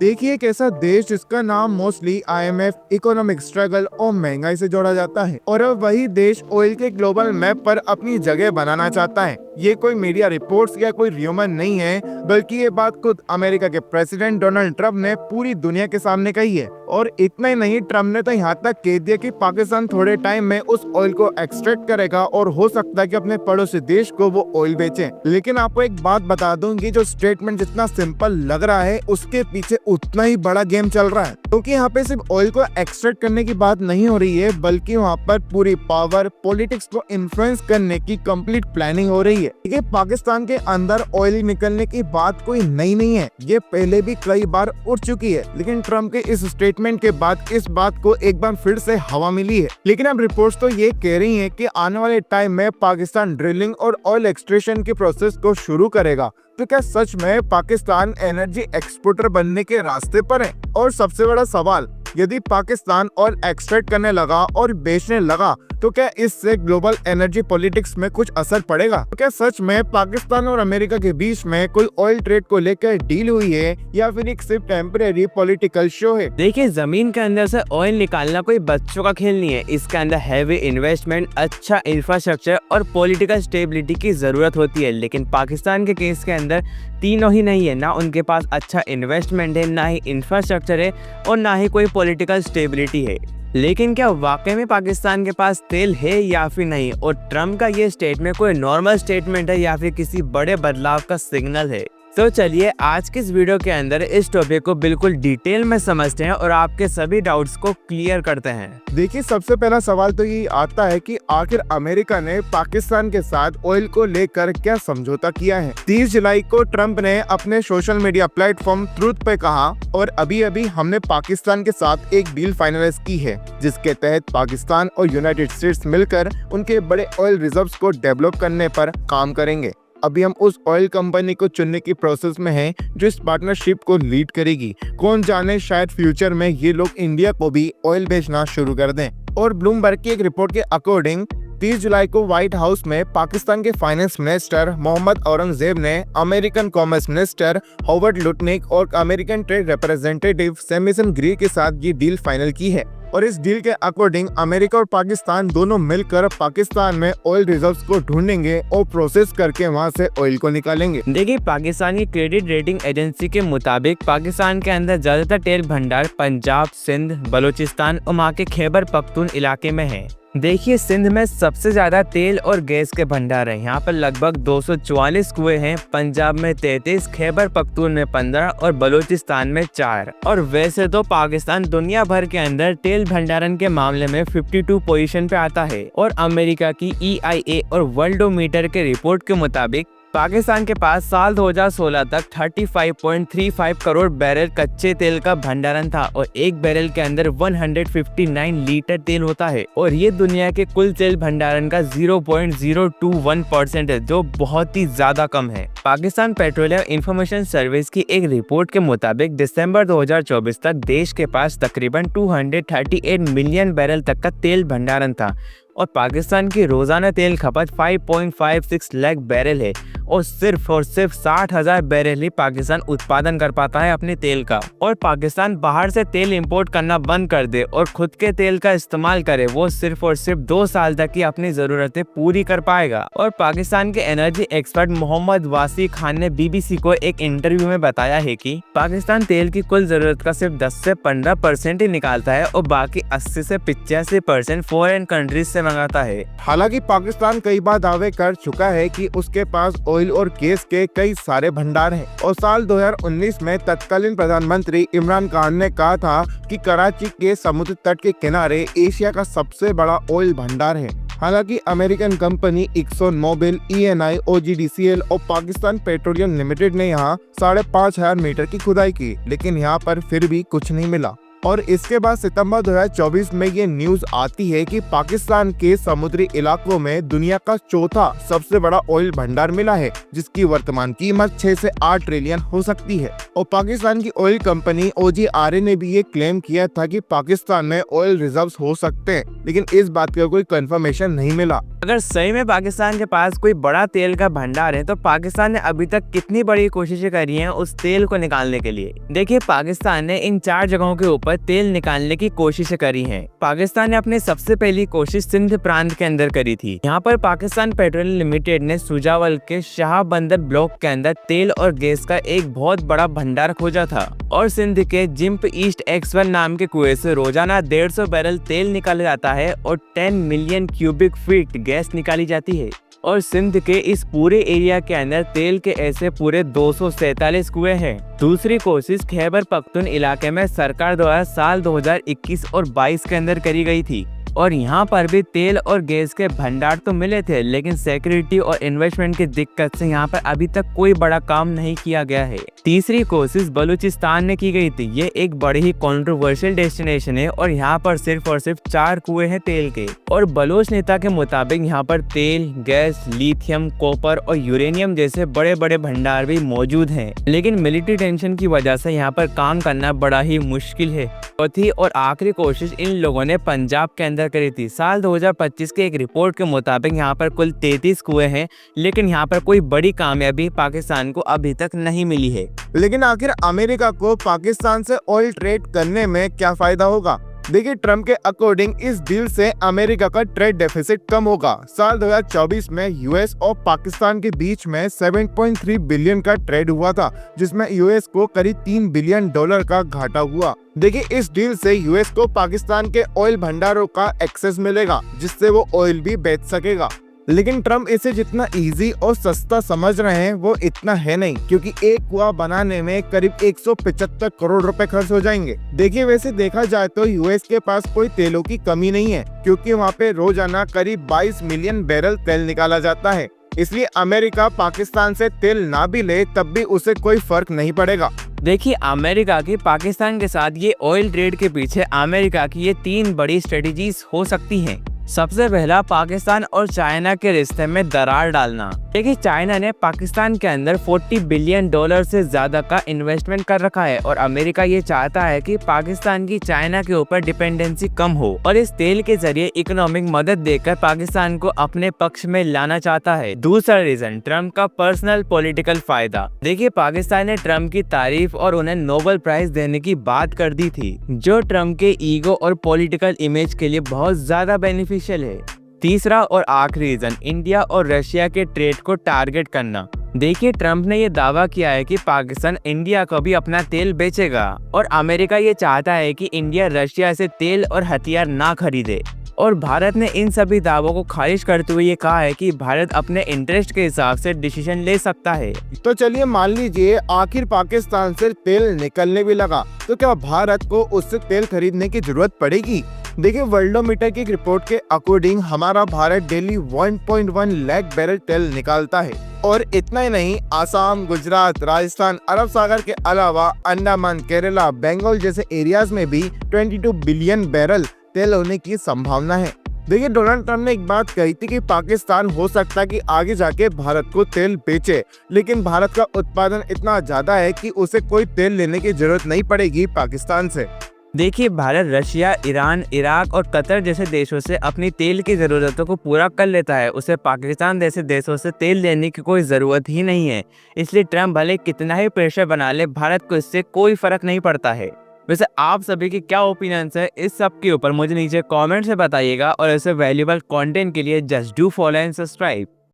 देखिए एक ऐसा देश जिसका नाम मोस्टली आईएमएफ, इकोनॉमिक स्ट्रगल और महंगाई से जोड़ा जाता है, और अब वही देश ऑयल के ग्लोबल मैप पर अपनी जगह बनाना चाहता है। ये कोई मीडिया रिपोर्ट्स या कोई र्यूमर नहीं है, बल्कि ये बात खुद अमेरिका के प्रेसिडेंट डोनाल्ड ट्रंप ने पूरी दुनिया के सामने कही है। और इतना ही नहीं, ट्रंप ने तो यहाँ तक कह दिया कि पाकिस्तान थोड़े टाइम में उस ऑयल को एक्सट्रैक्ट करेगा और हो सकता है कि अपने पड़ोसी देश को वो ऑयल बेचे। लेकिन आपको एक बात बता दूं कि जो स्टेटमेंट जितना सिंपल लग रहा है, उसके पीछे उतना ही बड़ा गेम चल रहा है। क्योंकि यहाँ पे सिर्फ ऑयल को एक्सट्रैक्ट करने की बात नहीं हो रही है, बल्कि वहाँ पर पूरी पावर, पॉलिटिक्स को इन्फ्लुएंस करने की कंप्लीट प्लानिंग हो रही है। ये पाकिस्तान के अंदर ऑयल निकलने की बात कोई नई नहीं है, ये पहले भी कई बार उठ चुकी है। लेकिन ट्रंप के इस स्टेटमेंट के बाद इस बात को एक बार फिर से हवा मिली है। लेकिन अब रिपोर्ट्स तो ये कह रही हैं कि आने वाले टाइम में पाकिस्तान ड्रिलिंग और ऑयल एक्सट्रैक्शन के प्रोसेस को शुरू करेगा। तो क्या सच में पाकिस्तान एनर्जी एक्सपोर्टर बनने के रास्ते पर है? और सबसे बड़ा सवाल, यदि पाकिस्तान ऑयल एक्सट्रैक्ट करने लगा और बेचने लगा, तो क्या इससे ग्लोबल एनर्जी पॉलिटिक्स में कुछ असर पड़ेगा? तो क्या सच में पाकिस्तान और अमेरिका के बीच में कोई ऑयल ट्रेड को लेकर डील हुई है, या फिर एक सिर्फ टेम्परेरी पॉलिटिकल शो है? देखिए, जमीन के अंदर से ऑयल निकालना कोई बच्चों का खेल नहीं है। इसके अंदर हैवी इन्वेस्टमेंट, अच्छा इंफ्रास्ट्रक्चर और पॉलिटिकल स्टेबिलिटी की जरूरत होती है। लेकिन पाकिस्तान के केस के अंदर तीनों ही नहीं है। ना उनके पास अच्छा इन्वेस्टमेंट है, ना ही इंफ्रास्ट्रक्चर है, और ना ही कोई पॉलिटिकल स्टेबिलिटी है। लेकिन क्या वाकई में पाकिस्तान के पास तेल है या फिर नहीं? और ट्रंप का ये स्टेटमेंट कोई नॉर्मल स्टेटमेंट है या फिर किसी बड़े बदलाव का सिग्नल है? तो चलिए आज के इस वीडियो के अंदर इस टॉपिक को बिल्कुल डिटेल में समझते हैं और आपके सभी डाउट्स को क्लियर करते हैं। देखिए, सबसे पहला सवाल तो ये आता है कि आखिर अमेरिका ने पाकिस्तान के साथ ऑयल को लेकर क्या समझौता किया है। 30 जुलाई को ट्रंप ने अपने सोशल मीडिया प्लेटफॉर्म ट्रूथ पे कहा, और अभी अभी हमने पाकिस्तान के साथ एक डील फाइनलाइज की है, जिसके तहत पाकिस्तान और यूनाइटेड स्टेट्स मिलकर उनके बड़े ऑयल रिजर्व्स को डेवलप करने पर काम करेंगे। अभी हम उस ऑयल कंपनी को चुनने की प्रोसेस में हैं जो इस पार्टनरशिप को लीड करेगी। कौन जाने, शायद फ्यूचर में ये लोग इंडिया को भी ऑयल बेचना शुरू कर दें। और ब्लूमबर्ग की एक रिपोर्ट के अकॉर्डिंग 30 जुलाई को व्हाइट हाउस में पाकिस्तान के फाइनेंस मिनिस्टर मोहम्मद औरंगजेब ने American commerce minister Howard Lutnick और American trade representative Samuel Grey के साथ ये डील फाइनल की है। और इस डील के अकॉर्डिंग अमेरिका और पाकिस्तान दोनों मिलकर पाकिस्तान में ऑयल रिजर्व्स को ढूंढेंगे और प्रोसेस करके वहां से ऑयल को निकालेंगे। देखिए, पाकिस्तान की क्रेडिट रेटिंग एजेंसी के मुताबिक पाकिस्तान के अंदर ज्यादातर तेल भंडार पंजाब, सिंध, बलूचिस्तान और वहाँ के खैबर पख्तून इलाके में है। देखिए, सिंध में सबसे ज्यादा तेल और गैस के भंडार हैं। यहाँ पर लगभग 244 कुएं हैं। पंजाब में 33, खैबर पख्तून में 15 और बलूचिस्तान में 4। और वैसे तो पाकिस्तान दुनिया भर के अंदर तेल भंडारण के मामले में 52 पोजीशन पे आता है। और अमेरिका की EIA और वर्ल्डोमीटर के रिपोर्ट के मुताबिक पाकिस्तान के पास साल 2016 तक 35.35 करोड़ बैरल कच्चे तेल का भंडारण था, और एक बैरल के अंदर 159 लीटर तेल होता है। और ये दुनिया के कुल तेल भंडारण का 0.021% है, जो बहुत ही ज्यादा कम है। पाकिस्तान पेट्रोलियम इंफॉर्मेशन सर्विस की एक रिपोर्ट के मुताबिक दिसंबर 2024 तक देश के पास तकरीबन 238 मिलियन बैरल तक का तेल भंडारण था। और पाकिस्तान की रोजाना तेल खपत 5.56 लाख बैरल है, और सिर्फ 60,000 बैरल ही पाकिस्तान उत्पादन कर पाता है अपने तेल का। और पाकिस्तान बाहर से तेल इंपोर्ट करना बंद कर दे और खुद के तेल का इस्तेमाल करे, वो सिर्फ और सिर्फ 2 साल तक ही अपनी जरूरतें पूरी कर पाएगा। और पाकिस्तान के एनर्जी एक्सपर्ट मोहम्मद वासी खान ने BBC को एक इंटरव्यू में बताया है कि पाकिस्तान तेल की कुल जरूरत का सिर्फ 10 से 15% ही निकालता है, और बाकी 80 से 85% फॉरेन कंट्रीज से मंगाता है। हालांकि पाकिस्तान कई बार दावे कर चुका है कि उसके पास ऑयल और गैस के कई सारे भंडार हैं, और साल 2019 में तत्कालीन प्रधानमंत्री इमरान खान ने कहा था कि कराची के समुद्र तट के किनारे एशिया का सबसे बड़ा ऑयल भंडार है। हालांकि American company Exxon Mobil, ENI, OGDCL और पाकिस्तान पेट्रोलियम लिमिटेड ने यहाँ 5,500 मीटर की खुदाई की, लेकिन यहाँ पर फिर भी कुछ नहीं मिला। और इसके बाद सितंबर 2024 में ये न्यूज आती है कि पाकिस्तान के समुद्री इलाकों में दुनिया का चौथा सबसे बड़ा ऑयल भंडार मिला है, जिसकी वर्तमान कीमत 6 से 8 ट्रिलियन हो सकती है। और पाकिस्तान की ऑयल कंपनी OGRA ने भी ये क्लेम किया था कि पाकिस्तान में ऑयल रिजर्व्स हो सकते हैं, लेकिन इस बात का कोई कंफर्मेशन नहीं मिला। अगर सही में पाकिस्तान के पास कोई बड़ा तेल का भंडार है तो पाकिस्तान ने अभी तक कितनी बड़ी कोशिशें करी हैं उस तेल को निकालने के लिए। देखिए, पाकिस्तान ने इन 4 जगहों के ऊपर तेल निकालने की कोशिशें करी हैं। पाकिस्तान ने अपनी सबसे पहली कोशिश सिंध प्रांत के अंदर करी थी। यहाँ पर पाकिस्तान पेट्रोलियम लिमिटेड ने सुजावल के शाह बंदर ब्लॉक के अंदर तेल और गैस का एक बहुत बड़ा भंडार खोजा था और सिंध के जिम्प ईस्ट X1 नाम के कुएं से रोजाना 150 बैरल तेल निकाला जाता है और 10 मिलियन क्यूबिक फीट गैस निकाली जाती है। और सिंध के इस पूरे एरिया के अंदर तेल के ऐसे पूरे 247 कुएं हैं। दूसरी कोशिश खैबर पख्तून इलाके में सरकार द्वारा साल 2021 और 22 के अंदर करी गई थी और यहाँ पर भी तेल और गैस के भंडार तो मिले थे, लेकिन सिक्योरिटी और इन्वेस्टमेंट की दिक्कत से यहाँ पर अभी तक कोई बड़ा काम नहीं किया गया है। तीसरी कोशिश बलूचिस्तान में की गई थी। ये एक बड़ी ही कंट्रोवर्शियल डेस्टिनेशन है और यहाँ पर सिर्फ और सिर्फ 4 कुएं हैं तेल के। और बलोच नेता के मुताबिक यहाँ पर तेल, गैस, लिथियम, कॉपर और यूरेनियम जैसे बड़े बड़े भंडार भी मौजूद हैं, लेकिन मिलिट्री टेंशन की वजह से यहाँ पर काम करना बड़ा ही मुश्किल है। चौथी और आखिरी कोशिश इन लोगों ने पंजाब के अंदर करी थी। साल 2025 के एक रिपोर्ट के मुताबिक यहाँ पर कुल 33 कुएं हैं, लेकिन यहाँ पर कोई बड़ी कामयाबी पाकिस्तान को अभी तक नहीं मिली है। लेकिन आखिर अमेरिका को पाकिस्तान से ऑयल ट्रेड करने में क्या फायदा होगा? देखिए, ट्रम्प के अकॉर्डिंग इस डील से अमेरिका का ट्रेड डेफिसिट कम होगा। साल 2024 में यूएस और पाकिस्तान के बीच में 7.3 बिलियन का ट्रेड हुआ था, जिसमें यूएस को करीब $3 बिलियन का घाटा हुआ। देखिए, इस डील से यूएस को पाकिस्तान के ऑयल भंडारों का एक्सेस मिलेगा, जिससे वो ऑयल भी बेच सकेगा। लेकिन ट्रम्प इसे जितना इजी और सस्ता समझ रहे हैं वो इतना है नहीं, क्योंकि एक कुआं बनाने में करीब 175 करोड़ रुपए खर्च हो जाएंगे। देखिए, वैसे देखा जाए तो यूएस के पास कोई तेलों की कमी नहीं है, क्योंकि वहाँ पे रोजाना करीब 22 मिलियन बैरल तेल निकाला जाता है। इसलिए अमेरिका पाकिस्तान से तेल ना भी ले तब भी उसे कोई फर्क नहीं पड़ेगा। देखिए, अमेरिका की पाकिस्तान के साथ ये ऑयल ट्रेड के पीछे अमेरिका की ये 3 बड़ी स्ट्रेटजीज हो सकती हैं। सबसे पहला, पाकिस्तान और चाइना के रिश्ते में दरार डालना। देखिए, चाइना ने पाकिस्तान के अंदर $40 बिलियन से ज्यादा का इन्वेस्टमेंट कर रखा है और अमेरिका ये चाहता है कि पाकिस्तान की चाइना के ऊपर डिपेंडेंसी कम हो और इस तेल के जरिए इकोनॉमिक मदद देकर पाकिस्तान को अपने पक्ष में लाना चाहता है। दूसरा रीजन, ट्रम्प का पर्सनल पॉलिटिकल फायदा। देखिए, पाकिस्तान ने ट्रम्प की तारीफ और उन्हें नोबेल प्राइज देने की बात कर दी थी, जो ट्रम्प के ईगो और पॉलिटिकल इमेज के लिए बहुत ज्यादा बेनिफिशियल है। तीसरा और आखिरी रीजन, इंडिया और रशिया के ट्रेड को टारगेट करना। देखिए, ट्रम्प ने ये दावा किया है कि पाकिस्तान इंडिया को भी अपना तेल बेचेगा और अमेरिका ये चाहता है कि इंडिया रशिया से तेल और हथियार ना खरीदे। और भारत ने इन सभी दावों को खारिज करते हुए ये कहा है कि भारत अपने इंटरेस्ट के हिसाब से डिसीजन ले सकता है। तो चलिए मान लीजिए आखिर पाकिस्तान से तेल निकलने भी लगा, तो क्या भारत को उससे तेल खरीदने की जरूरत पड़ेगी? देखिए, वर्ल्डोमीटर की रिपोर्ट के अकॉर्डिंग हमारा भारत डेली 1.1 लाख बैरल तेल निकालता है। और इतना ही नहीं, आसाम, गुजरात, राजस्थान, अरब सागर के अलावा अंडमान, केरला, बंगाल जैसे एरियाज में भी 22 बिलियन बैरल तेल होने की संभावना है। देखिए, डोनाल्ड ट्रम्प ने एक बात कही थी कि पाकिस्तान हो सकता है कि आगे जाके भारत को तेल बेचे, लेकिन भारत का उत्पादन इतना ज्यादा है कि उसे कोई तेल लेने की जरूरत नहीं पड़ेगी पाकिस्तान से। देखिए, भारत रशिया, ईरान, इराक और कतर जैसे देशों से अपनी तेल की जरूरतों को पूरा कर लेता है। उसे पाकिस्तान जैसे देशों से तेल लेने की कोई जरूरत ही नहीं है। इसलिए ट्रम्प भले कितना ही प्रेशर बना ले, भारत को इससे कोई फर्क नहीं पड़ता है। वैसे आप सभी की क्या ओपिनियंस है इस सब के ऊपर मुझे नीचे कमेंट से बताइएगा और ऐसे वैल्यूएबल कंटेंट के लिए just do follow and subscribe.